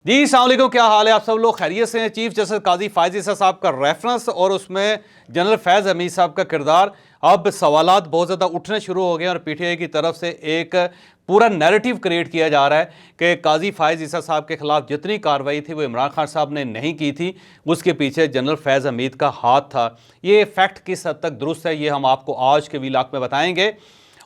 जी अस्सलाम वालेकुम, क्या हाल है? आप सब लोग खैरियत से हैं? चीफ जस्टिस काजी फायज ईसा साहब का रेफरेंस और उसमें जनरल फैज़ हमीद साहब का किरदार, अब सवालात बहुत ज़्यादा उठने शुरू हो गए हैं और पीटीआई की तरफ से एक पूरा नैरेटिव क्रिएट किया जा रहा है कि काजी फायज ईसा साहब के खिलाफ जितनी कार्रवाई थी वो इमरान खान साहब ने नहीं की थी, उसके पीछे जनरल फैज़ हमीद का हाथ था। ये फैक्ट किस हद तक दुरुस्त है, ये हम आपको आज के वीलॉग में बताएंगे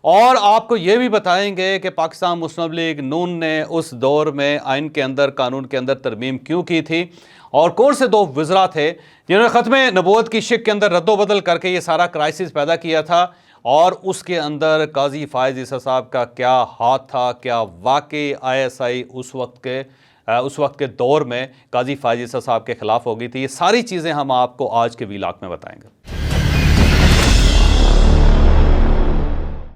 और आपको ये भी बताएंगे कि पाकिस्तान मुस्लिम लीग नून ने उस दौर में आइन के अंदर, कानून के अंदर तरमीम क्यों की थी और कौन से दो वज़रा थे जिन्होंने ख़त्म नबूवत की शिक के अंदर रद्दोबदल करके ये सारा क्राइसिस पैदा किया था और उसके अंदर काजी फायज ईसा साहब का क्या हाथ था, क्या वाकई ISI उस वक्त के दौर में काजी फायज ईसा साहब के ख़िलाफ़ हो गई थी। ये सारी चीज़ें हम आपको आज के वीलॉग में बताएंगे।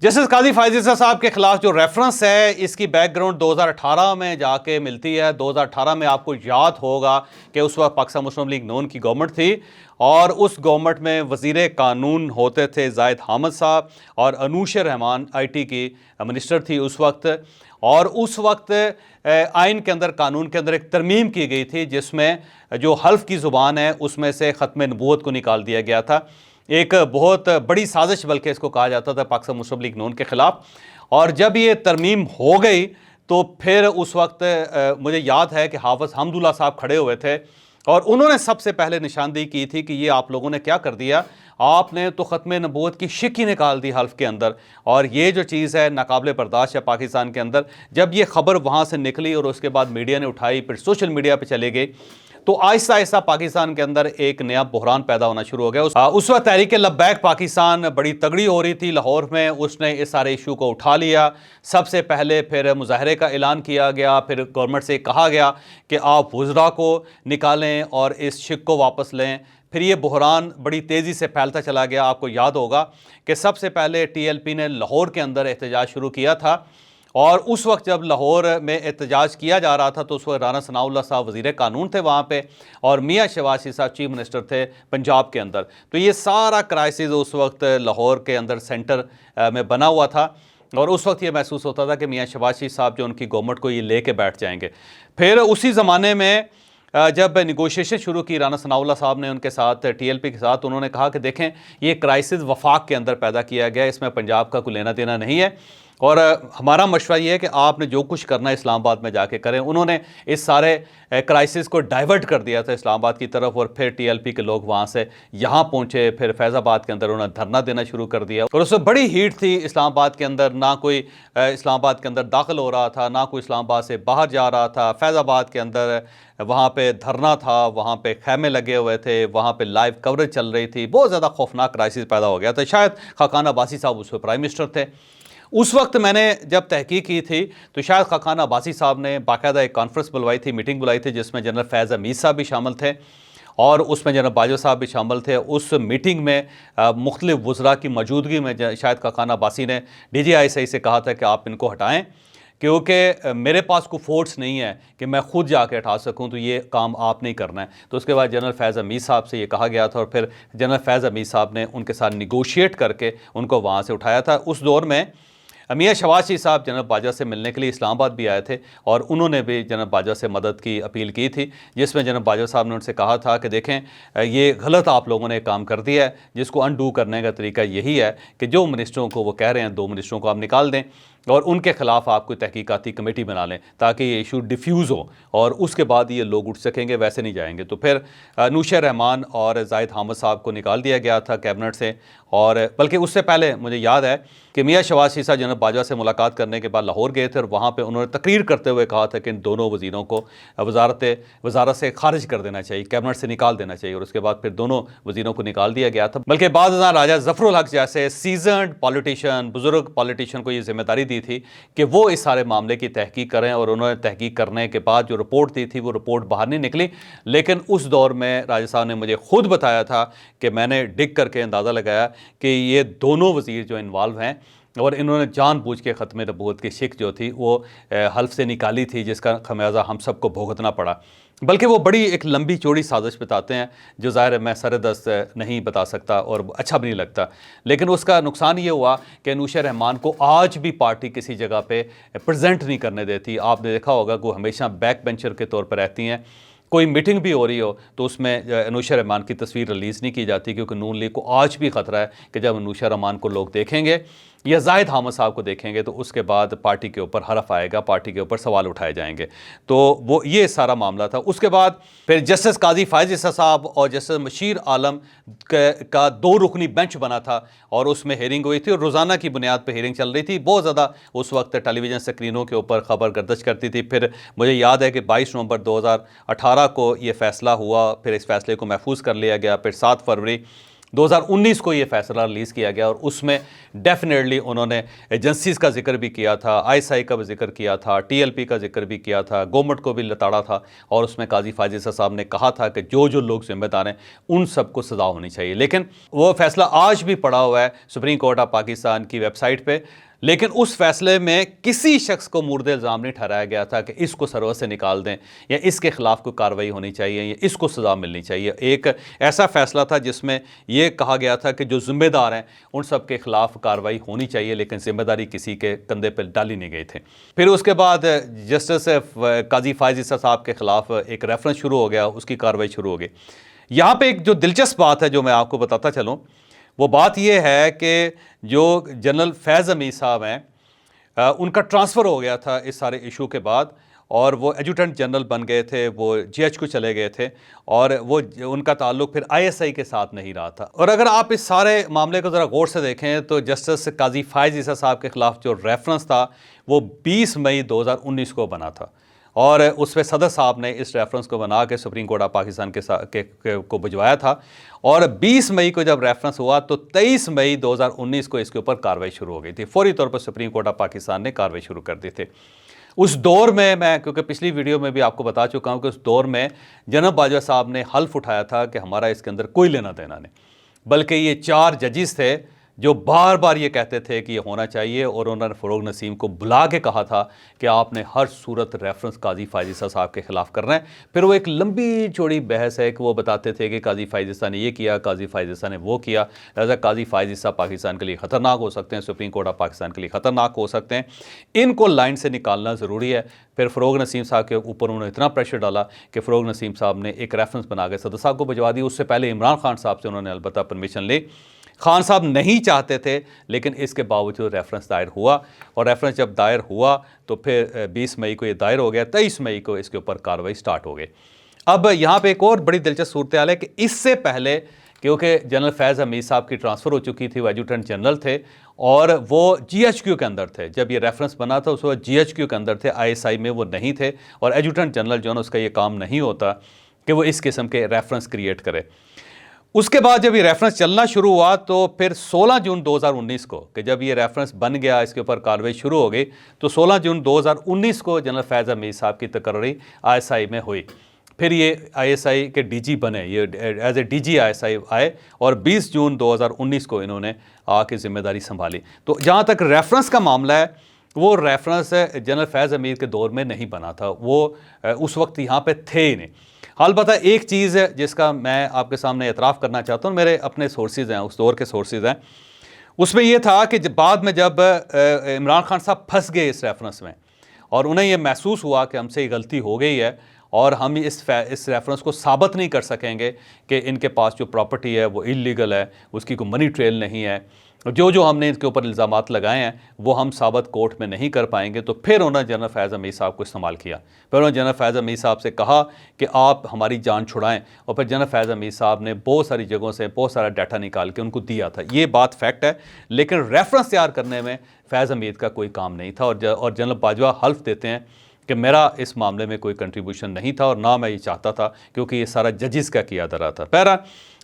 जस्टिस काजी फायज ईसा साहब के खिलाफ जो रेफरेंस है, इसकी बैकग्राउंड 2018 में जाके मिलती है। 2018 में आपको याद होगा कि उस वक्त पाकिस्तान मुस्लिम लीग नून की गवर्नमेंट थी और उस गवर्नमेंट में वज़ीर कानून होते थे जाहिद हामिद साहब और अनूशा रहमान IT की मिनिस्टर थी उस वक्त। और उस वक्त आइन के अंदर, कानून के अंदर एक तरमीम की गई थी जिसमें जो हल्फ की ज़ुबान है उसमें से ख़त्म नबूवत को निकाल दिया गया था। एक बहुत बड़ी साजिश बल्कि इसको कहा जाता था पाकिस्तान मुस्लिम लीग नून के ख़िलाफ़। और जब ये तरमीम हो गई तो फिर उस वक्त मुझे याद है कि हाफ़िज़ हमदुल्ला साहब खड़े हुए थे और उन्होंने सबसे पहले निशानदेही की थी कि ये आप लोगों ने क्या कर दिया, आपने तो ख़त्म नबूवत की शिक ही निकाल दी हल्फ के अंदर। और ये जो चीज़ है नाकाबिले बर्दाश्त है पाकिस्तान के अंदर। जब ये ख़बर वहाँ से निकली और उसके बाद मीडिया ने उठाई, फिर सोशल मीडिया पर चले गए, तो आहिस्ता आहिस्ता पाकिस्तान के अंदर एक नया बहरान पैदा होना शुरू हो गया। उस वक्त तहरीक लब्बैक पाकिस्तान बड़ी तगड़ी हो रही थी लाहौर में, उसने इस सारे इशू को उठा लिया। सबसे पहले फिर मुजाहरे का ऐलान किया गया, फिर गवर्नमेंट से कहा गया कि आप वज़रा को निकालें और इस शिक को वापस लें। फिर ये बहरान बड़ी तेज़ी से फैलता चला गया। आपको याद होगा कि सबसे पहले TLP ने लाहौर के अंदर एहतजाज शुरू किया था और उस वक्त जब लाहौर में एहतजाज किया जा रहा था तो उस वक्त राना सनाउल्लाह साहब वज़ीर कानून थे वहाँ पे और मियाँ शहबाज शरीफ साहब चीफ मिनिस्टर थे पंजाब के अंदर। तो ये सारा क्राइसिस उस वक्त लाहौर के अंदर सेंटर में बना हुआ था और उस वक्त ये महसूस होता था कि मियाँ शहबाज शरीफ साहब जो उनकी गवर्नमेंट को ये ले कर बैठ जाएंगे। फिर उसी ज़माने में जब निगोशिएशन शुरू की राना सनाउल्लाह साहब ने उनके साथ, TLP के साथ, उन्होंने कहा कि देखें ये क्राइसिस वफाक के अंदर पैदा किया गया, इसमें पंजाब का कोई लेना देना नहीं है और हमारा मशवरा ये है कि आपने जो कुछ करना है इस्लामाबाद में जाके करें। उन्होंने इस सारे क्राइसिस को डाइवर्ट कर दिया था इस्लामाबाद की तरफ और फिर TLP के लोग वहाँ से यहाँ पहुँचे। फिर फैज़ाबाद के अंदर उन्होंने धरना देना शुरू कर दिया और उसमें बड़ी हीट थी इस्लामाबाद के अंदर। ना कोई इस्लामाबाद के अंदर दाखिल हो रहा था, ना कोई इस्लामाबाद से बाहर जा रहा था। फैज़ाबाद के अंदर वहाँ पे धरना था, वहाँ पे खैमे लगे हुए थे, वहाँ पे लाइव कवरेज चल रही थी। बहुत ज़्यादा खौफनाक क्राइसिस पैदा हो गया था। शायद खाकान अब्बासी साहब उस पर प्राइम मिनिस्टर थे उस वक्त। मैंने जब तहकीक की थी तो शायद खाकान अब्बासी साहब ने बाकायदा एक कॉन्फ्रेंस बुलवाई थी, मीटिंग बुलाई थी जिसमें जनरल फैज़ हमीद साहब भी शामिल थे और उसमें जनरल बाजवा साहब भी शामिल थे। उस मीटिंग में मुख्तलिफ वज़रा की मौजूदगी में शायद खाकान अब्बासी ने DGI से कहा था कि आप इनको हटाएँ क्योंकि मेरे पास कोई फोर्स नहीं है कि मैं खुद जाके हटा सकूं, तो ये काम आप नहीं करना है। तो उसके बाद जनरल फैज़ हमीद साहब से ये कहा गया था और फिर जनरल फैज़ हमीद साहब ने उनके साथ निगोशिएट करके उनको वहाँ से उठाया था। उस दौर में मियाँ शहबाज शरीफ साहब जनरल बाजवा से मिलने के लिए इस्लामाबाद भी आए थे और उन्होंने भी जनरल बाजवा से मदद की अपील की थी, जिसमें जनरल बाजवा साहब ने उनसे कहा था कि देखें ये गलत आप लोगों ने काम कर दिया है, जिसको अनडू करने का तरीका यही है कि जो मिनिस्टरों को वो कह रहे हैं 2 मिनिस्टरों को आप निकाल दें और उनके ख़िलाफ़ आप कोई तहकीकाती कमेटी बना लें ताकि ये इशू डिफ्यूज़ हो और उसके बाद ये लोग उठ सकेंगे, वैसे नहीं जाएंगे। तो फिर अनूशा रहमान और जाहिद हामिद साहब को निकाल दिया गया था कैबिनेट से और बल्कि उससे पहले मुझे याद है कि मियाँ शहबाज शरीफ साहब जनरल बाजवा से मुलाकात करने के बाद लाहौर गए थे और वहाँ पे उन्होंने तकरीर करते हुए कहा था कि इन दोनों वज़ीरों को वजारत से खारिज कर देना चाहिए, कैबिनेट से निकाल देना चाहिए और उसके बाद फिर दोनों वज़ीरों को निकाल दिया गया था। बल्कि बाद राजा ज़फ़रुल हक जैसे सीजन्ड पॉलिटिशियन, बुज़ुर्ग पॉलिटिशियन को ये जिम्मेदारी दी थी कि वो इस सारे मामले की तहकीक करें और उन्होंने तहकीक करने के बाद जो रिपोर्ट दी थी वो रिपोर्ट बाहर नहीं निकली। लेकिन उस दौर में राजा साहब ने मुझे खुद बताया था कि मैंने डिग करके अंदाज़ा लगाया कि ये दोनों वज़ीर जो इन्वॉल्व हैं और इन्होंने जानबूझ के ख़त्म नबूवत की शिक जो थी वो हल्फ से निकाली थी, जिसका खमियाजा हम सबको भुगतना पड़ा। बल्कि वो बड़ी एक लंबी चौड़ी साजिश बताते हैं जो ज़ाहिर है मैं सरदस्त नहीं बता सकता और अच्छा भी नहीं लगता। लेकिन उसका नुकसान ये हुआ कि नूशा रहमान को आज भी पार्टी किसी जगह पे प्रेजेंट नहीं करने देती। आपने देखा होगा कि वो हमेशा बैक बेंचर के तौर पर रहती हैं। कोई मीटिंग भी हो रही हो तो उसमें अनुशा रहमान की तस्वीर रिलीज़ नहीं की जाती, क्योंकि नून लीग को आज भी ख़तरा है कि जब अनुशा रहमान को लोग देखेंगे या जाहिद हामिद साहब को देखेंगे तो उसके बाद पार्टी के ऊपर हरफ आएगा, पार्टी के ऊपर सवाल उठाए जाएंगे। तो वो ये सारा मामला था। उसके बाद फिर जस्टिस काजी फ़ायज़ ईसा साहब और जस्टिस मशीर आलम का 2 रुकनी बेंच बना था और उसमें हेयरिंग हुई थी और रोज़ाना की बुनियाद पर हेयरिंग चल रही थी। बहुत ज़्यादा उस वक्त टेलीविज़न स्क्रीनों के ऊपर ख़बर गर्दिश करती थी। फिर मुझे याद है कि 22 नवंबर 2018 को ये फ़ैसला हुआ, फिर इस फैसले को महफूज कर लिया गया। फिर 7 फरवरी 2019 को ये फैसला रिलीज़ किया गया और उसमें डेफिनेटली उन्होंने एजेंसीज़ का जिक्र भी किया था, ISI का भी जिक्र किया था, TLP का जिक्र भी किया था, गवर्नमेंट को भी लताड़ा था और उसमें काजी फ़ायज़ ईसा साहब ने कहा था कि जो जो लोग जिम्मेदार हैं उन सबको सज़ा होनी चाहिए। लेकिन वो फैसला आज भी पड़ा हुआ है सुप्रीम कोर्ट ऑफ पाकिस्तान की वेबसाइट पर। लेकिन उस फैसले में किसी शख्स को मुर्द इल्ज़ाम नहीं ठहराया गया था कि इसको सर्विस से निकाल दें या इसके ख़िलाफ़ कोई कार्रवाई होनी चाहिए या इसको सज़ा मिलनी चाहिए। एक ऐसा फ़ैसला था जिसमें यह कहा गया था कि जो ज़िम्मेदार हैं उन सब के ख़िलाफ़ कार्रवाई होनी चाहिए, लेकिन ज़िम्मेदारी किसी के कंधे पर डाली नहीं गई थी। फिर उसके बाद जस्टिस काजी फ़ायज़ ईसा साहब के ख़िलाफ़ एक रेफरेंस शुरू हो गया, उसकी कार्रवाई शुरू हो गई। यहाँ पर एक जो दिलचस्प बात है जो मैं आपको बताता चलूँ, वो बात यह है कि जो जनरल फैज़ हमीद साहब हैं उनका ट्रांसफ़र हो गया था इस सारे इशू के बाद और वो एडजुटेंट जनरल बन गए थे, वो GH को चले गए थे और वो उनका ताल्लुक़ फिर ISI के साथ नहीं रहा था। और अगर आप इस सारे मामले को ज़रा गौर से देखें तो जस्टिस काजी फ़ायज़ ईसा साहब के ख़िलाफ़ जो रेफरेंस था वो 20 मई 2019 को बना था और उस पर सदर साहब ने इस रेफरेंस को बना के सुप्रीम कोर्ट ऑफ पाकिस्तान को भिजवाया था और 20 मई को जब रेफरेंस हुआ तो 23 मई 2019 को इसके ऊपर कार्रवाई शुरू हो गई थी। फौरी तौर पर सुप्रीम कोर्ट ऑफ पाकिस्तान ने कार्रवाई शुरू कर दी थी। उस दौर में मैं, क्योंकि पिछली वीडियो में भी आपको बता चुका हूँ कि उस दौर में जनरल बाजवा साहब ने हल्फ उठाया था कि हमारा इसके अंदर कोई लेना देना नहीं, बल्कि ये 4 जजेस थे जो बार बार ये कहते थे कि ये होना चाहिए और उन्होंने फ़रोग़ नसीम को बुला के कहा था कि आपने हर सूरत रेफरेंस काजी फ़ायज़ ईसा साहब के ख़िलाफ़ करना है। फिर वो एक लंबी चौड़ी बहस है कि वो बताते थे कि काजी फ़ायज़ ईसा ने ये किया, काजी फ़ायज़ ईसा ने वो किया, लिहाजा काजी फ़ायज़ ईसा पाकिस्तान के लिए ख़तरनाक हो सकते हैं, सुप्रीम कोर्ट ऑफ पाकिस्तान के लिए ख़तरनाक हो सकते हैं, इनको लाइन से निकालना ज़रूरी है। फिर फ़रोग़ नसीम साहब के ऊपर उन्होंने इतना प्रेशर डाला कि फ़रोग़ नसीम साहब ने एक रेफरेंस बना के सदर साहब को भिजवा दी। उससे पहले इमरान खान साहब से उन्होंने अलबत्ता परमिशन ली। खान साहब नहीं चाहते थे, लेकिन इसके बावजूद रेफरेंस दायर हुआ और रेफरेंस जब दायर हुआ तो फिर 20 मई को ये दायर हो गया, 23 मई को इसके ऊपर कार्रवाई स्टार्ट हो गई। अब यहाँ पे एक और बड़ी दिलचस्प सूरत हाल है कि इससे पहले, क्योंकि जनरल फैज़ हमीद साहब की ट्रांसफ़र हो चुकी थी, वो एडजुटेंट जनरल थे और वो GHQ के अंदर थे। जब ये रेफरेंस बना था उस वक्त GHQ के अंदर थे, ISI में वो नहीं थे और एडजुटेंट जनरल जो है उसका ये काम नहीं होता कि वो इस किस्म के रेफरेंस क्रिएट करे। उसके बाद जब ये रेफरेंस चलना शुरू हुआ तो फिर 16 जून 2019 को, कि जब ये रेफरेंस बन गया, इसके ऊपर कार्रवाई शुरू हो गई, तो 16 जून 2019 को जनरल फैज़ हमीद साहब की तकर्री ISI में हुई। फिर ये ISI के DG बने, ये एज ए DG ISI आए और 20 जून 2019 को इन्होंने आके ज़िम्मेदारी संभाली। तो जहाँ तक रेफरेंस का मामला है, वो रेफरेंस जनरल फैज़ हमीद के दौर में नहीं बना था, वो उस वक्त यहाँ पे थे ही नहीं। अलबत्ता एक चीज़ है जिसका मैं आपके सामने एतराफ़ करना चाहता हूँ, मेरे अपने सोर्सेज़ हैं, उस दौर के सोर्सेज़ हैं, उसमें यह था कि बाद में जब इमरान खान साहब फंस गए इस रेफरेंस में और उन्हें यह महसूस हुआ कि हमसे ये गलती हो गई है और हम इस रेफरेंस को साबित नहीं कर सकेंगे कि इनके पास जो प्रॉपर्टी है वो इल्लीगल है, उसकी कोई मनी ट्रेल नहीं है, जो हमने इनके ऊपर इल्ज़ामात लगाए हैं वो हम साबित कोर्ट में नहीं कर पाएंगे, तो फिर उन्होंने जनरल फैज़ हमीद साहब को इस्तेमाल किया। फिर उन्होंने जनरल फैज़ हमीद साहब से कहा कि आप हमारी जान छुड़ाएं और फिर जनरल फैज़ हमीद साहब ने बहुत सारी जगहों से बहुत सारा डाटा निकाल के उनको दिया था। ये बात फैक्ट है, लेकिन रेफरेंस तैयार करने में फैज़ हमीद का कोई काम नहीं था और जनरल बाजवा हल्फ देते हैं कि मेरा इस मामले में कोई कंट्रीब्यूशन नहीं था और ना मैं ये चाहता था, क्योंकि ये सारा जजेस का किया जा रहा था। पहला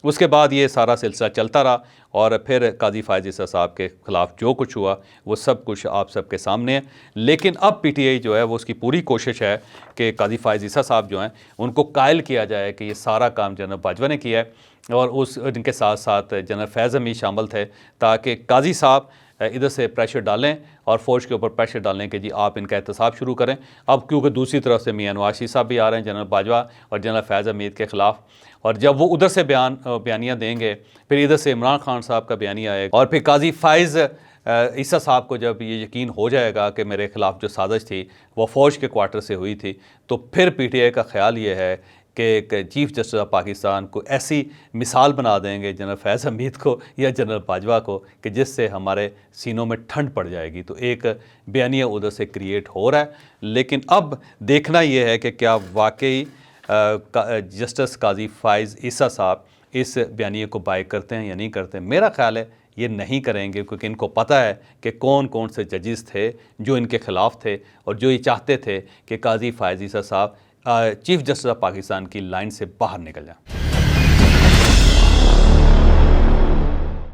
उसके बाद ये सारा सिलसिला चलता रहा और फिर काजी फ़ायज़ ईसा साहब के ख़िलाफ़ जो कुछ हुआ वो सब कुछ आप सबके सामने है। लेकिन अब PTI जो है वो उसकी पूरी कोशिश है कि काजी फ़ायज़ ईसा साहब जो हैं उनको कायल किया जाए कि ये सारा काम जनरल बाजवा ने किया है और इनके साथ साथ जनरल फैज़ हमीद शामिल थे, ताकि काजी साहब इधर से प्रेशर डालें और फ़ौज के ऊपर प्रेशर डालें कि जी आप इनका एहतसाब शुरू करें। अब क्योंकि दूसरी तरफ से मियां नवाज शरीफ साहब भी आ रहे हैं जनरल बाजवा और जनरल फैज़ हमीद के ख़िलाफ़, और जब वो उधर से बयानियाँ देंगे, फिर इधर से इमरान खान साहब का बयानिया आएगा, और फिर काजी फ़ाइज़ ईसा साहब को जब ये यकीन हो जाएगा कि मेरे ख़िलाफ़ जो साजिश थी वो फ़ौज के क्वार्टर से हुई थी, तो फिर PTI का ख्याल ये है कि चीफ़ जस्टिस ऑफ पाकिस्तान को ऐसी मिसाल बना देंगे जनरल फैज़ हमीद को या जनरल बाजवा को कि जिससे हमारे सीनों में ठंड पड़ जाएगी। तो एक बयानिया उधर से क्रिएट हो रहा है, लेकिन अब देखना ये है कि क्या वाकई जस्टिस काजी फ़ाइज़ ईसा साहब इस बयानिए को बाय करते हैं या नहीं करते। मेरा ख्याल है ये नहीं करेंगे, क्योंकि इनको पता है कि कौन कौन से जजेस थे जो इनके ख़िलाफ़ थे और जो ये चाहते थे कि काजी फ़ाइज़ ईसा साहब चीफ़ जस्टिस ऑफ पाकिस्तान की लाइन से बाहर निकल जाएं।